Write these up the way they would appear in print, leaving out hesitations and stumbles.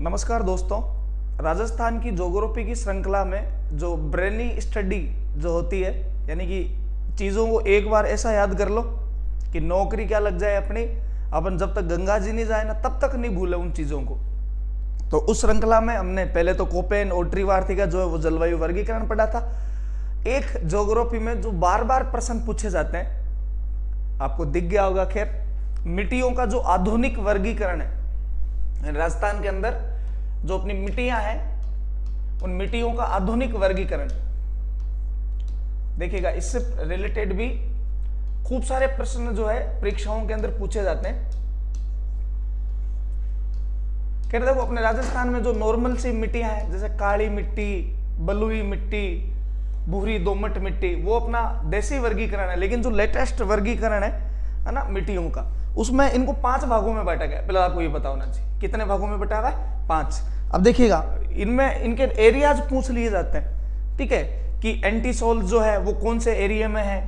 नमस्कार दोस्तों, राजस्थान की ज्योग्राफी की श्रृंखला में जो ब्रेनी स्टडी जो होती है, यानी कि चीज़ों को एक बार ऐसा याद कर लो कि नौकरी क्या लग जाए अपनी, अपन जब तक गंगा जी नहीं जाए ना तब तक नहीं भूले उन चीज़ों को। तो उस श्रृंखला में हमने पहले तो कोपेन और त्रिवार्थिका जो है वो जलवायु वर्गीकरण पढ़ा था। एक ज्योग्राफी में जो बार बार प्रश्न पूछे जाते हैं, आपको दिख गया होगा, खैर, मिट्टियों का जो आधुनिक वर्गीकरण है राजस्थान के अंदर, जो अपनी मिट्टियां हैं उन मिट्टियों का आधुनिक वर्गीकरण देखिएगा। इससे रिलेटेड भी खूब सारे प्रश्न जो है परीक्षाओं के अंदर पूछे जाते हैं। कहते देखो, अपने राजस्थान में जो नॉर्मल सी मिट्टियां हैं जैसे काली मिट्टी, बलुई मिट्टी, भूरी दोमट मिट्टी, वो अपना देसी वर्गीकरण है। लेकिन जो लेटेस्ट वर्गीकरण है ना मिट्टियों का, उसमें इनको 5 भागों में बांटा गया। पहले आपको ये पता होना चाहिए कितने भागों में बटा हुआ है, 5। अब देखिएगा, इनमें इनके एरियाज पूछ लिए जाते हैं, ठीक है, कि एंटीसोल्स जो है वो कौन से एरिया में है,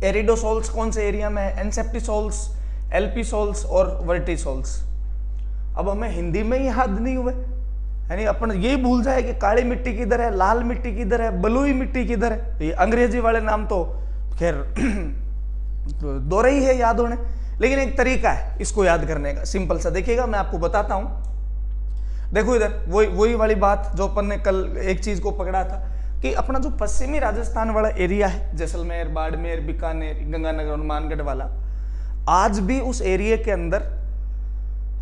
एरिडोसोल्स कौन से एरिया में है, एनसेप्टिसोल्स, एल्पिसोल्स और वर्टिसोल्स। अब हमें हिंदी में ही याद नहीं हुए, यानी अपन यही भूल जाए कि काली मिट्टी किधर है, लाल मिट्टी किधर है, बलुई मिट्टी किधर है। ये अंग्रेजी वाले नाम तो खैर दोहरे ही है याद होने, लेकिन एक तरीका है इसको याद करने का, सिंपल सा। देखिएगा, मैं आपको बताता हूं। देखो इधर वही वाली बात जो अपन ने कल एक चीज को पकड़ा था कि अपना जो पश्चिमी राजस्थान वाला एरिया है, जैसलमेर, बाड़मेर, बीकानेर, गंगानगर, हनुमानगढ़ वाला, आज भी उस एरिया के अंदर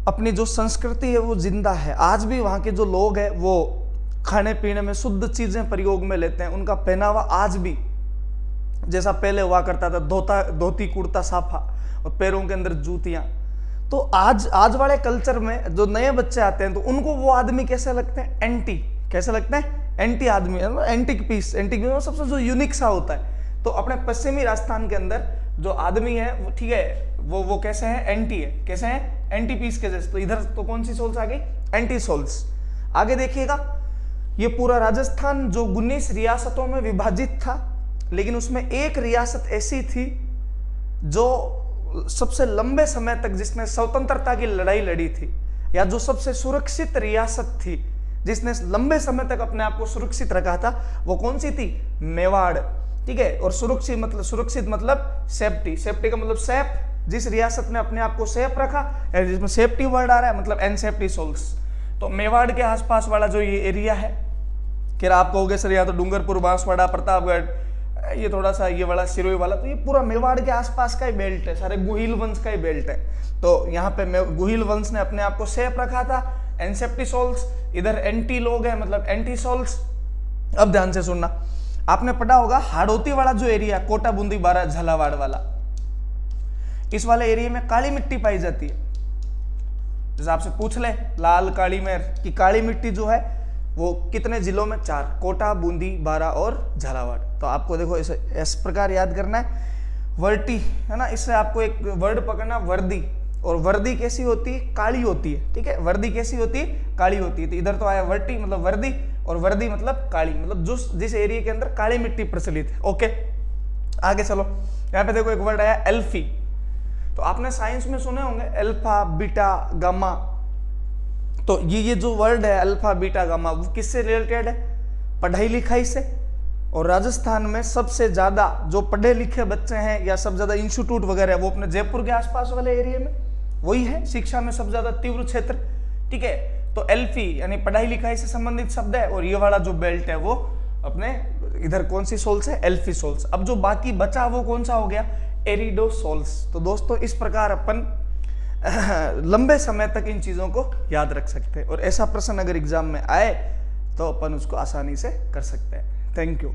अपनी जो संस्कृति है वो जिंदा है। आज भी वहां के जो लोग हैं वो खाने पीने में शुद्ध चीजें प्रयोग में लेते हैं। उनका पहनावा आज भी जैसा पहले हुआ करता था, धोती कुर्ता साफा और पैरों के अंदर जूतियां। तो आज वाले कल्चर में जो नए बच्चे आते हैं तो उनको वो आदमी कैसे लगते हैं, एंटी, कैसे लगते हैं, एंटी आदमी, एंटिक पीस सबसे जो यूनिक सा होता है। तो अपने पश्चिमी राजस्थान के अंदर जो आदमी है वो, ठीक है, वो कैसे है, एंटी है, कैसे है, एंटी पीस के जैसे। तो इधर तो कौन सी सोल्स आ गई, एंटी सोल्स। आगे देखिएगा, ये पूरा राजस्थान जो 19 रियासतों में विभाजित था, लेकिन उसमें एक रियासत ऐसी थी जो सबसे लंबे समय तक जिसने स्वतंत्रता की लड़ाई लड़ी थी, या जो सबसे सुरक्षित रियासत थी जिसने लंबे समय तक अपने आप को सुरक्षित रखा था, वो कौन सी थी, मेवाड़, ठीक है। और सुरक्षित मतलब सेफ्टी, सेफ्टी का मतलब सेफ, जिस रियासत ने अपने आप को सेफ रखा, जिसमें सेफ्टी वर्ड आ रहा है, मतलब एनसेप्टिसोल्स। तो मेवाड़ के आसपास वाला जो ये एरिया है, फिर आप कहोगे सर या तो डूंगरपुर, बांसवाड़ा, प्रतापगढ़, ये थोड़ा सा ये वाला सिरोही वाला, तो ये पूरा मेवाड़ के आसपास का ही बेल्ट है, सारे गुहिल वंश का ही बेल्ट है। तो यहाँ पे गुहिल वंश ने अपने आप को सेफ रखा था, एनसेप्टिसोल्स, इधर एंटी लोग हैं, मतलब एंटीसोल्स। अब ध्यान से सुनना, आपने पढ़ा होगा हाड़ौती वाला जो एरिया, कोटा, बूंदी, बारा, झालावाड़ वाला, इस वाले एरिया में काली मिट्टी पाई जाती है। जैसे आपसे पूछ ले लाल काली में कि काली मिट्टी जो है वो कितने जिलों में, 4, कोटा, बूंदी, बारा और झालावाड़। तो आपको देखो इस प्रकार याद करना है, वर्टी है ना, इससे आपको एक वर्ड पकड़ना, वर्दी। और वर्दी कैसी होती है, काली होती है, ठीक है, वर्दी कैसी होती है, काली होती है। तो इधर तो आया वर्टी मतलब वर्दी, और वर्दी मतलब काली, मतलब जिस एरिया के अंदर काली मिट्टी प्रचलित है। ओके, आगे चलो, यहाँ पे देखो एक वर्ड आया एल्फी। तो आपने साइंस में सुने होंगे अल्फा, बीटा, गामा। तो ये जो वर्ड है अल्फा, बीटा, गामा, वो किससे रिलेटेड है, पढ़ाई लिखाई से। और राजस्थान में सबसे ज्यादा जो पढ़े लिखे बच्चे हैं या सब ज्यादा इंस्टीट्यूट वगैरह वो अपने जयपुर के आसपास वाले एरिया में वही है, शिक्षा में सब ज्यादा तीव्र क्षेत्र, ठीक है। तो एल्फी यानी पढ़ाई लिखाई से संबंधित शब्द है, और ये वाला जो बेल्ट है वो अपने इधर कौन सी सोल्स है, एल्फिसोल्स। अब जो बाकी बचा वो कौन सा हो गया, एरिडोसोल्स। तो दोस्तों इस प्रकार अपन लंबे समय तक इन चीजों को याद रख सकते हैं, और ऐसा प्रश्न अगर एग्जाम में आए तो अपन उसको आसानी से कर सकते हैं। Thank you.